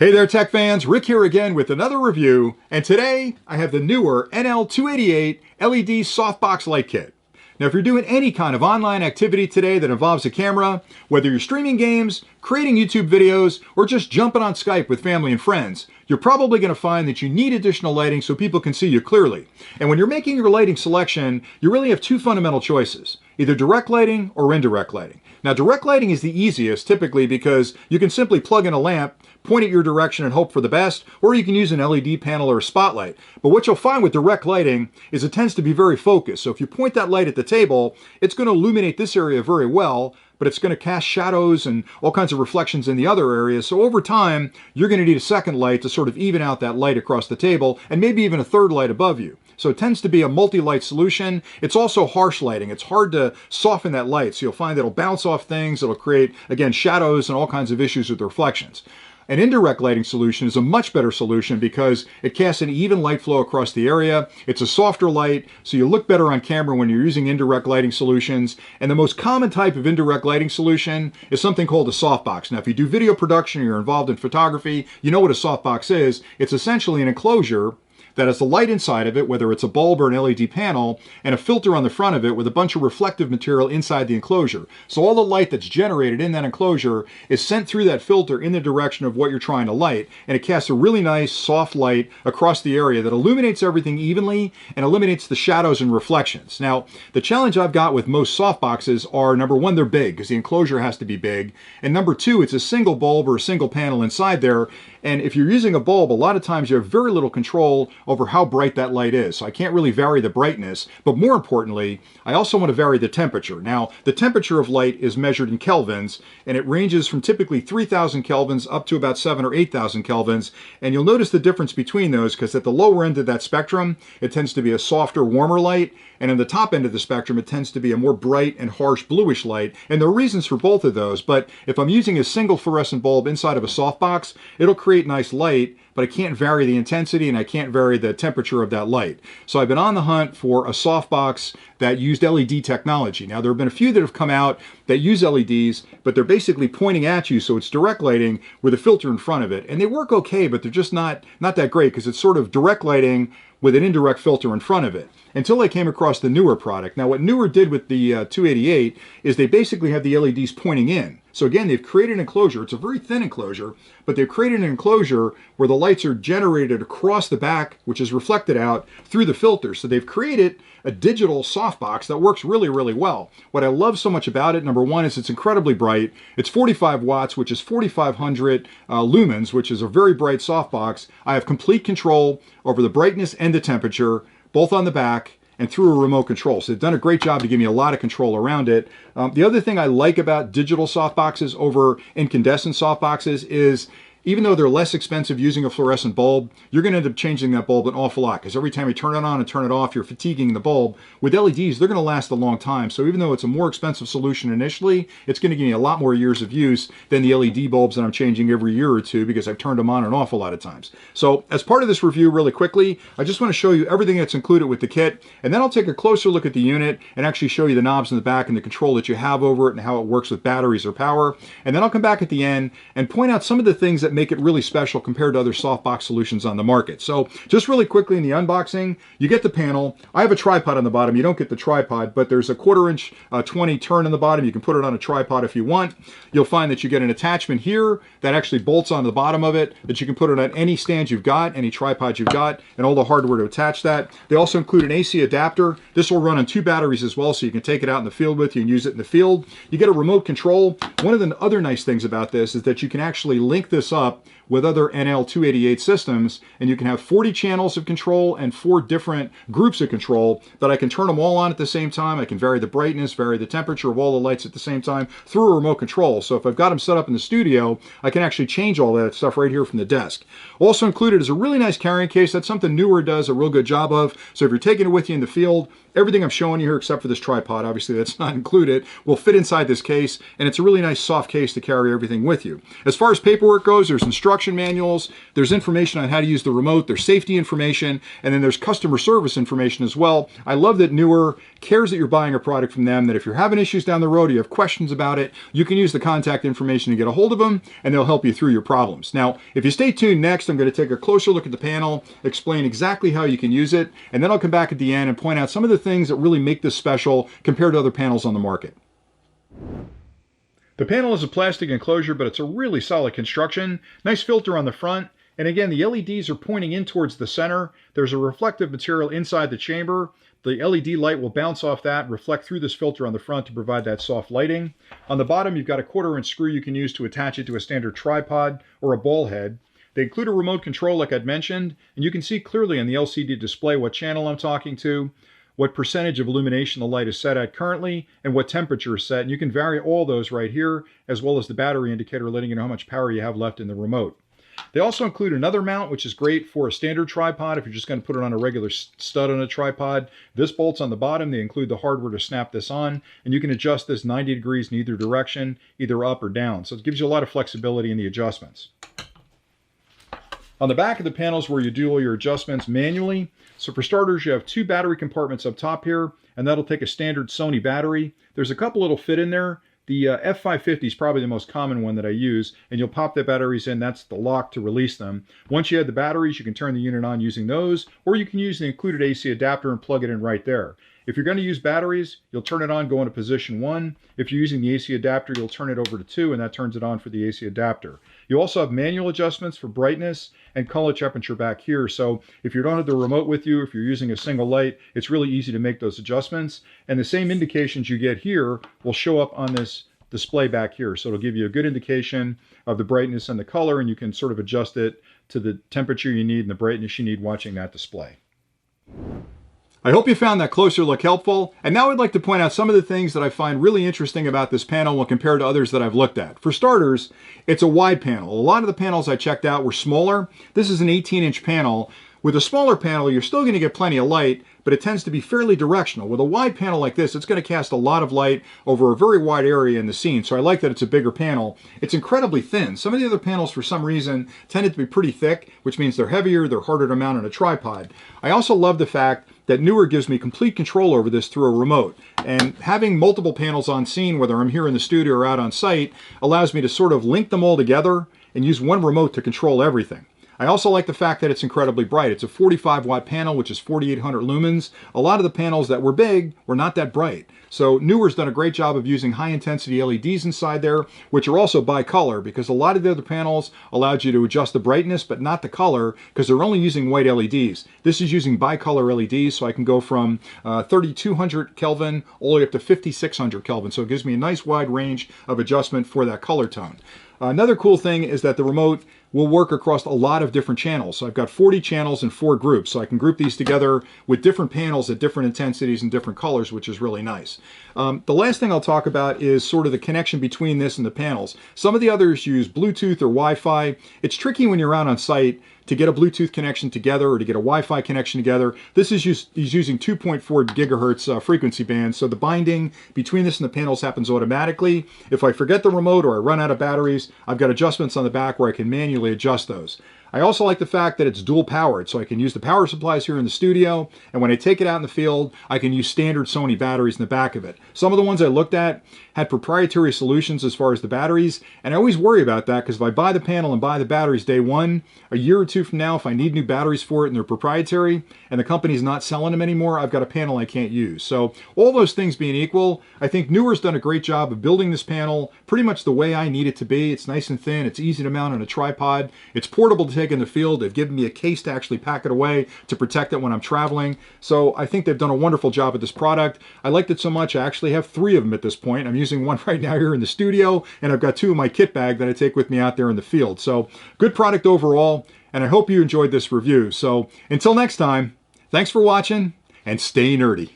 Hey there tech fans, Rick here again with another review, and today I have the Neewer NL288 LED Softbox Light Kit. Now if you're doing any kind of online activity today that involves a camera, whether you're streaming games, creating YouTube videos, or just jumping on Skype with family and friends, you're probably going to find that you need additional lighting so people can see you clearly. And when you're making your lighting selection, you really have two fundamental choices, either direct lighting or indirect lighting. Now direct lighting is the easiest typically because you can simply plug in a lamp, point at your direction and hope for the best, or you can use an LED panel or a spotlight. But what you'll find with direct lighting is it tends to be very focused. So if you point that light at the table, it's going to illuminate this area very well, but it's going to cast shadows and all kinds of reflections in the other areas. So over time, you're going to need a second light to sort of even out that light across the table, and maybe even a third light above you. So it tends to be a multi-light solution. It's also harsh lighting. It's hard to soften that light, so you'll find it'll bounce off things, it'll create, again, shadows and all kinds of issues with reflections. An indirect lighting solution is a much better solution because it casts an even light flow across the area. It's a softer light, so you look better on camera when you're using indirect lighting solutions. And the most common type of indirect lighting solution is something called a softbox. Now, if you do video production or you're involved in photography, you know what a softbox is. It's essentially an enclosure that has the light inside of it, whether it's a bulb or an LED panel, and a filter on the front of it with a bunch of reflective material inside the enclosure. So all the light that's generated in that enclosure is sent through that filter in the direction of what you're trying to light, and it casts a really nice soft light across the area that illuminates everything evenly and eliminates the shadows and reflections. Now, the challenge I've got with most softboxes are, number one, they're big because the enclosure has to be big, and number two, it's a single bulb or a single panel inside there, and if you're using a bulb, a lot of times you have very little control over how bright that light is. So I can't really vary the brightness, but more importantly, I also want to vary the temperature. Now, the temperature of light is measured in kelvins, and it ranges from typically 3,000 kelvins up to about 7,000 or 8,000 kelvins. And you'll notice the difference between those because at the lower end of that spectrum, it tends to be a softer, warmer light. And in the top end of the spectrum, it tends to be a more bright and harsh bluish light. And there are reasons for both of those, but if I'm using a single fluorescent bulb inside of a softbox, it'll create nice light, but I can't vary the intensity and I can't vary the temperature of that light. So I've been on the hunt for a softbox that used LED technology. Now there have been a few that have come out that use LEDs, but they're basically pointing at you, so it's direct lighting with a filter in front of it. And they work okay, but they're just not that great because it's sort of direct lighting with an indirect filter in front of it, until I came across the Neewer product. Now what Neewer did with the 288 is they basically have the LEDs pointing in. So again, they've created an enclosure. It's a very thin enclosure, but they've created an enclosure where the lights are generated across the back, which is reflected out through the filter. So they've created a digital softbox that works really, really well. What I love so much about it, number one, is it's incredibly bright. It's 45 watts, which is 4,500 lumens, which is a very bright softbox. I have complete control over the brightness and the temperature, both on the back and through a remote control. So they've done a great job to give me a lot of control around it. The other thing I like about digital softboxes over incandescent softboxes is even though they're less expensive using a fluorescent bulb, you're going to end up changing that bulb an awful lot because every time you turn it on and turn it off, you're fatiguing the bulb. With LEDs, they're going to last a long time. So even though it's a more expensive solution initially, it's going to give me a lot more years of use than the LED bulbs that I'm changing every year or two because I've turned them on and off a lot of times. So as part of this review really quickly, I just want to show you everything that's included with the kit, and then I'll take a closer look at the unit and actually show you the knobs in the back and the control that you have over it and how it works with batteries or power. And then I'll come back at the end and point out some of the things that make it really special compared to other softbox solutions on the market. So just really quickly in the unboxing, you get the panel. I have a tripod on the bottom. You don't get the tripod, but there's a 1/4 inch 20 turn on the bottom. You can put it on a tripod if you want. You'll find that you get an attachment here that actually bolts on the bottom of it, that you can put it on any stand you've got, any tripod you've got, and all the hardware to attach that. They also include an AC adapter. This will run on 2 batteries as well, so you can take it out in the field with you and use it in the field. You get a remote control. One of the other nice things about this is that you can actually link this up with other NL288 systems, and you can have 40 channels of control and 4 different groups of control that I can turn them all on at the same time. I can vary the brightness, vary the temperature of all the lights at the same time through a remote control. So if I've got them set up in the studio, I can actually change all that stuff right here from the desk. Also included is a really nice carrying case. That's something Neewer does a real good job of. So if you're taking it with you in the field, everything I'm showing you here except for this tripod, obviously that's not included, will fit inside this case, and it's a really nice soft case to carry everything with you. As far as paperwork goes, there's instruction manuals, there's information on how to use the remote, there's safety information, and then there's customer service information as well. I love that Neewer cares that you're buying a product from them, that if you're having issues down the road or you have questions about it, you can use the contact information to get a hold of them, and they'll help you through your problems. Now, if you stay tuned next, I'm going to take a closer look at the panel, explain exactly how you can use it, and then I'll come back at the end and point out some of the things that really make this special compared to other panels on the market. The panel is a plastic enclosure, but it's a really solid construction. Nice filter on the front. And again, the LEDs are pointing in towards the center. There's a reflective material inside the chamber. The LED light will bounce off that, reflect through this filter on the front to provide that soft lighting. On the bottom, you've got a 1/4-inch screw you can use to attach it to a standard tripod or a ball head. They include a remote control, like I'd mentioned, and you can see clearly on the LCD display what channel I'm talking to, what percentage of illumination the light is set at currently, and what temperature is set. And you can vary all those right here, as well as the battery indicator letting you know how much power you have left in the remote. They also include another mount, which is great for a standard tripod if you're just going to put it on a regular stud on a tripod. This bolt's on the bottom. They include the hardware to snap this on, and you can adjust this 90 degrees in either direction, either up or down. So it gives you a lot of flexibility in the adjustments. On the back of the panel is where you do all your adjustments manually. So for starters, you have 2 battery compartments up top here, and that'll take a standard Sony battery. There's a couple that'll fit in there. The F550 is probably the most common one that I use, and you'll pop the batteries in. That's the lock to release them. Once you have the batteries, you can turn the unit on using those, or you can use the included AC adapter and plug it in right there. If you're going to use batteries, you'll turn it on, go into position 1. If you're using the AC adapter, you'll turn it over to 2, and that turns it on for the AC adapter. You also have manual adjustments for brightness and color temperature back here. So if you don't have the remote with you, if you're using a single light, it's really easy to make those adjustments. And the same indications you get here will show up on this display back here. So it'll give you a good indication of the brightness and the color, and you can sort of adjust it to the temperature you need and the brightness you need watching that display. I hope you found that closer look helpful, and now I'd like to point out some of the things that I find really interesting about this panel when compared to others that I've looked at. For starters, it's a wide panel. A lot of the panels I checked out were smaller. This is an 18-inch panel. With a smaller panel, you're still going to get plenty of light, but it tends to be fairly directional. With a wide panel like this, it's going to cast a lot of light over a very wide area in the scene, so I like that it's a bigger panel. It's incredibly thin. Some of the other panels, for some reason, tended to be pretty thick, which means they're heavier, they're harder to mount on a tripod. I also love the fact that Neewer gives me complete control over this through a remote. And having multiple panels on scene, whether I'm here in the studio or out on site, allows me to sort of link them all together and use one remote to control everything. I also like the fact that it's incredibly bright. It's a 45-watt panel, which is 4,800 lumens. A lot of the panels that were big were not that bright. So Neewer's done a great job of using high-intensity LEDs inside there, which are also bicolor, because a lot of the other panels allowed you to adjust the brightness, but not the color, because they're only using white LEDs. This is using bicolor LEDs, so I can go from 3,200 Kelvin all the way up to 5,600 Kelvin. So it gives me a nice wide range of adjustment for that color tone. Another cool thing is that the remote will work across a lot of different channels. So I've got 40 channels in 4 groups, so I can group these together with different panels at different intensities and different colors, which is really nice. The last thing I'll talk about is sort of the connection between this and the panels. Some of the others use Bluetooth or Wi-Fi. It's tricky when you're out on site to get a Bluetooth connection together or to get a Wi-Fi connection together. This is using 2.4 gigahertz frequency band, so the binding between this and the panels happens automatically. If I forget the remote or I run out of batteries, I've got adjustments on the back where I can manually adjust those. I also like the fact that it's dual powered, so I can use the power supplies here in the studio, and when I take it out in the field, I can use standard Sony batteries in the back of it. Some of the ones I looked at had proprietary solutions as far as the batteries, and I always worry about that because if I buy the panel and buy the batteries day one, a year or two from now, if I need new batteries for it and they're proprietary and the company's not selling them anymore, I've got a panel I can't use. So all those things being equal, I think Neewer's done a great job of building this panel pretty much the way I need it to be. It's nice and thin, it's easy to mount on a tripod, it's portable to take in the field. They've given me a case to actually pack it away to protect it when I'm traveling. So I think they've done a wonderful job with this product. I liked it so much I actually have 3 of them at this point. I'm using one right now here in the studio, and I've got 2 in my kit bag that I take with me out there in the field. So good product overall, and I hope you enjoyed this review. So until next time, thanks for watching and stay nerdy.